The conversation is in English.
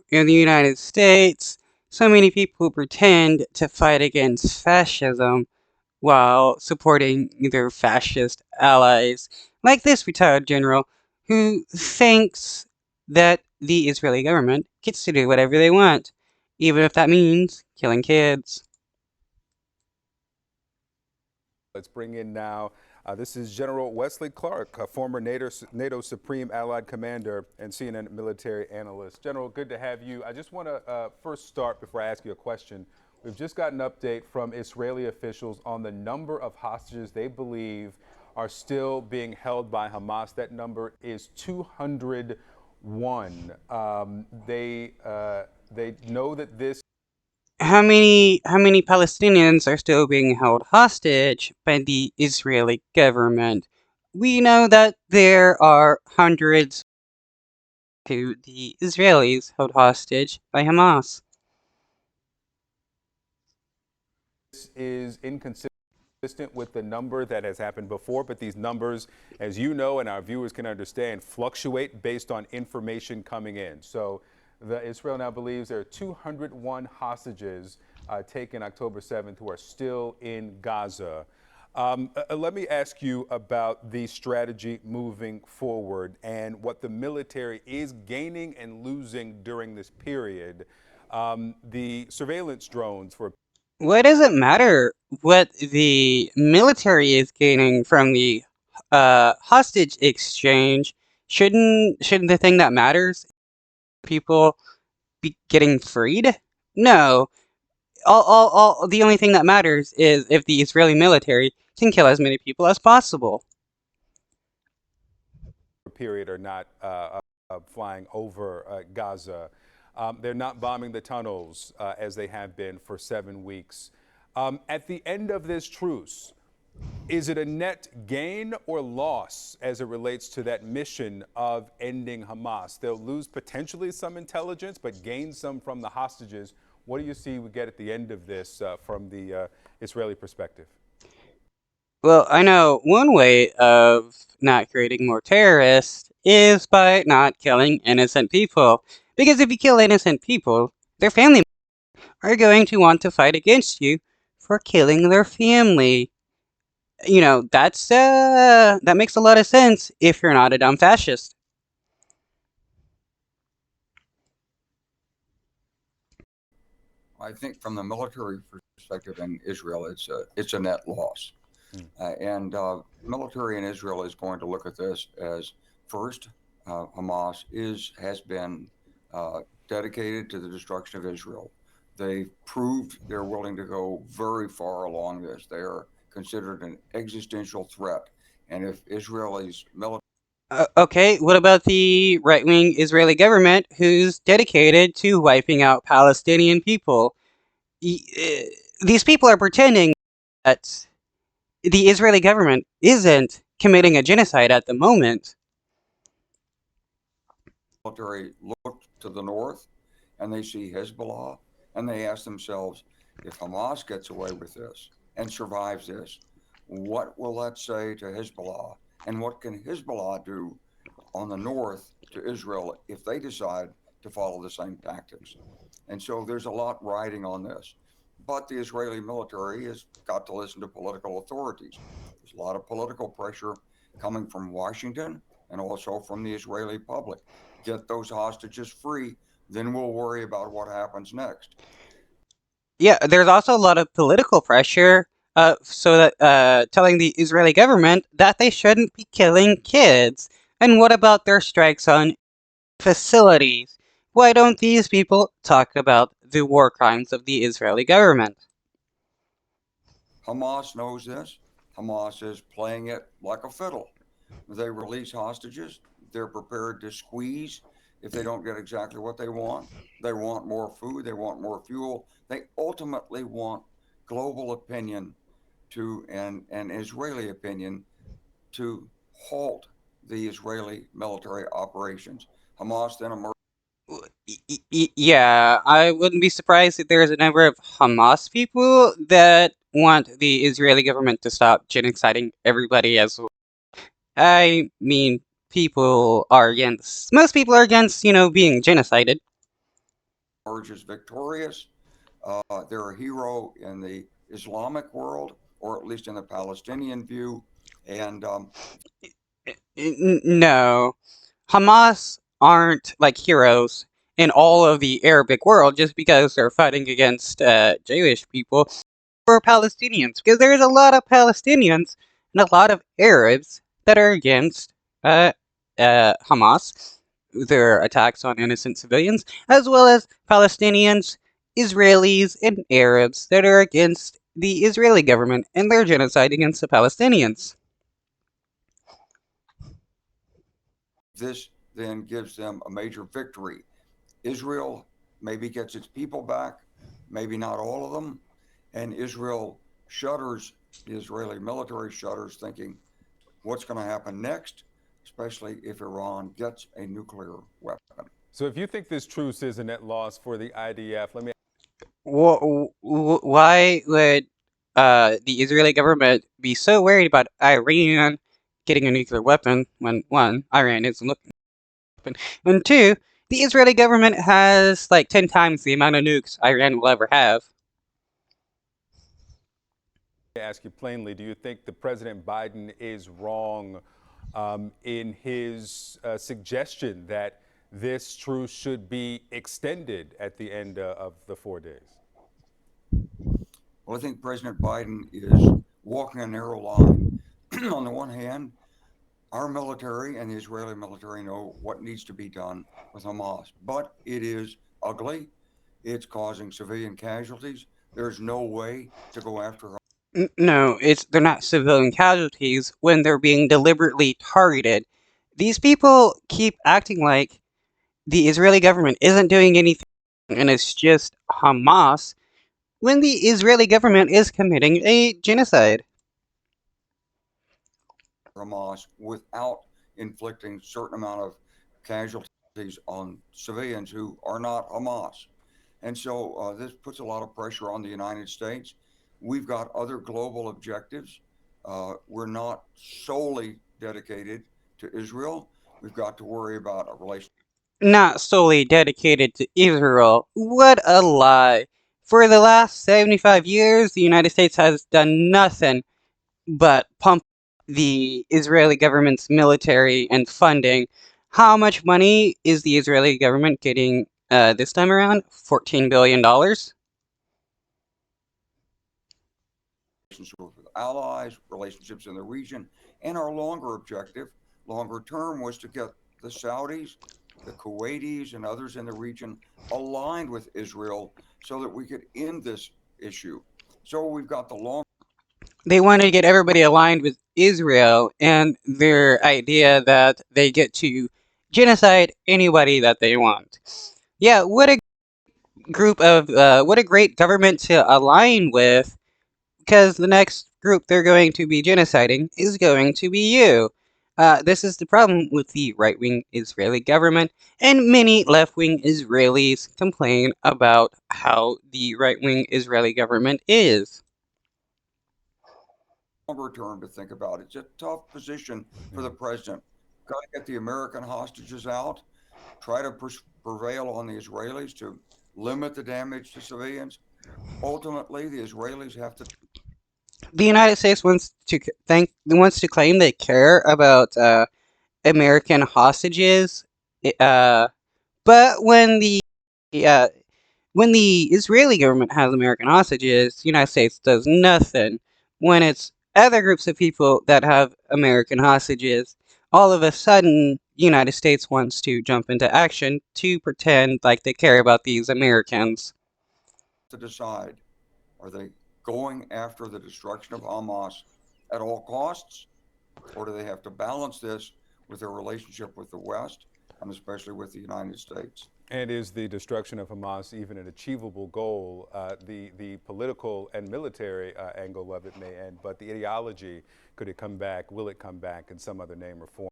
in the United States, so many people pretend to fight against fascism while supporting their fascist allies, like this retired general who thinks that the Israeli government gets to do whatever they want, even if that means killing kids. Let's bring in now, this is General Wesley Clark, a former NATO Supreme Allied Commander and CNN military analyst. General, good to have you. I just want to first start before I ask you a question. We've just got an update from Israeli officials on the number of hostages they believe are still being held by Hamas. That number is 201. They know that this. How many Palestinians are still being held hostage by the Israeli government? We know that there are hundreds to the Israelis held hostage by Hamas. Is inconsistent with the number that has happened before, but these numbers, as you know and our viewers can understand, fluctuate based on information coming in. So Israel now believes there are 201 hostages taken October 7th who are still in Gaza. Let me ask you about the strategy moving forward and what the military is gaining and losing during this period. The surveillance drones for. Why does it matter what the military is gaining from the hostage exchange? Shouldn't the thing that matters people be getting freed? No. The only thing that matters is if the Israeli military can kill as many people as possible. Period are not flying over Gaza. They're not bombing the tunnels as they have been for 7 weeks. At the end of this truce, is it a net gain or loss as it relates to that mission of ending Hamas? They'll lose potentially some intelligence, but gain some from the hostages. What do you see we get at the end of this from the Israeli perspective? Well, I know one way of not creating more terrorists is by not killing innocent people. Because if you kill innocent people, their family are going to want to fight against you for killing their family. That makes a lot of sense if you're not a dumb fascist. I think from the military perspective in Israel, it's a net loss. And military in Israel is going to look at this as first, Hamas has been dedicated to the destruction of Israel. They've proved they're willing to go very far along this. They are considered an existential threat. And if Israelis military Okay, what about the right-wing Israeli government who's dedicated to wiping out Palestinian people? These people are pretending that the Israeli government isn't committing a genocide at the moment. look to the north and they see Hezbollah and they ask themselves, if Hamas gets away with this and survives this, what will that say to Hezbollah? And what can Hezbollah do on the north to Israel if they decide to follow the same tactics? And so there's a lot riding on this. But the Israeli military has got to listen to political authorities. There's a lot of political pressure coming from Washington and also from the Israeli public. Get those hostages free, then we'll worry about what happens next. Yeah, there's also a lot of political pressure, telling the Israeli government that they shouldn't be killing kids. And what about their strikes on facilities? Why don't these people talk about the war crimes of the Israeli government? Hamas knows this. Hamas is playing it like a fiddle. They release hostages. They're prepared to squeeze if they don't get exactly what they want. They want more food. They want more fuel. They ultimately want global opinion and Israeli opinion to halt the Israeli military operations. Hamas then emerged. Yeah, I wouldn't be surprised if there's a number of Hamas people that want the Israeli government to stop genociding everybody as well. I mean, most people are against, being genocided. emerges victorious. They're a hero in the Islamic world, or at least in the Palestinian view. And No, Hamas aren't like heroes in all of the Arabic world just because they're fighting against Jewish people or Palestinians, because there's a lot of Palestinians and a lot of Arabs that are against Hamas, their attacks on innocent civilians, as well as Palestinians, Israelis, and Arabs that are against the Israeli government and their genocide against the Palestinians. this then gives them a major victory. Israel maybe gets its people back, maybe not all of them, and Israel shudders, the Israeli military shudders, thinking, what's going to happen next, especially if Iran gets a nuclear weapon. So if you think this truce is a net loss for the IDF, let me Why would the Israeli government be so worried about Iran getting a nuclear weapon when, one, Iran isn't looking for a weapon, and two, the Israeli government has like 10 times the amount of nukes Iran will ever have? ask you plainly, do you think the President Biden is wrong in his suggestion that this truce should be extended at the end of the 4 days? Well, I think President Biden is walking a narrow line. On the one hand, our military and the Israeli military know what needs to be done with Hamas, but it is ugly. It's causing civilian casualties. There's no way to go after Hamas. No, they're not civilian casualties when they're being deliberately targeted. These people keep acting like the Israeli government isn't doing anything and it's just Hamas when the Israeli government is committing a genocide. Without inflicting certain amount of casualties on civilians who are not Hamas. And so this puts a lot of pressure on the United States. We've got other global objectives. We're not solely dedicated to Israel. We've got to worry about a relationship. Not solely dedicated to Israel. What a lie. For the last 75 years, the United States has done nothing but pump the Israeli government's military and funding. How much money is the Israeli government getting this time around? $14 billion? Relationships with allies, relationships in the region, and our longer objective, longer term, was to get the Saudis, the Kuwaitis, and others in the region aligned with Israel so that we could end this issue. So we've got the long. They want to get everybody aligned with Israel and their idea that they get to genocide anybody that they want. Yeah, what a what a great government to align with, because the next group they're going to be genociding is going to be you. This is the problem with the right-wing Israeli government, and many left-wing Israelis complain about how the right-wing Israeli government is. Longer term to think about. It's a tough position for the president. Got to get the American hostages out, try to prevail on the Israelis to limit the damage to civilians. Ultimately, the Israelis have to. The United States wants to claim they care about American hostages, uh, but uh, when the Israeli government has American hostages, the United States does nothing. When it's other groups of people that have American hostages, all of a sudden, the United States wants to jump into action to pretend like they care about these Americans. To decide, are they going after the destruction of Hamas at all costs, or do they have to balance this with their relationship with the West and especially with the United States? And is the destruction of Hamas even an achievable goal? The political and military angle of it may end, but the ideology, could it come back? Will it come back in some other name or form?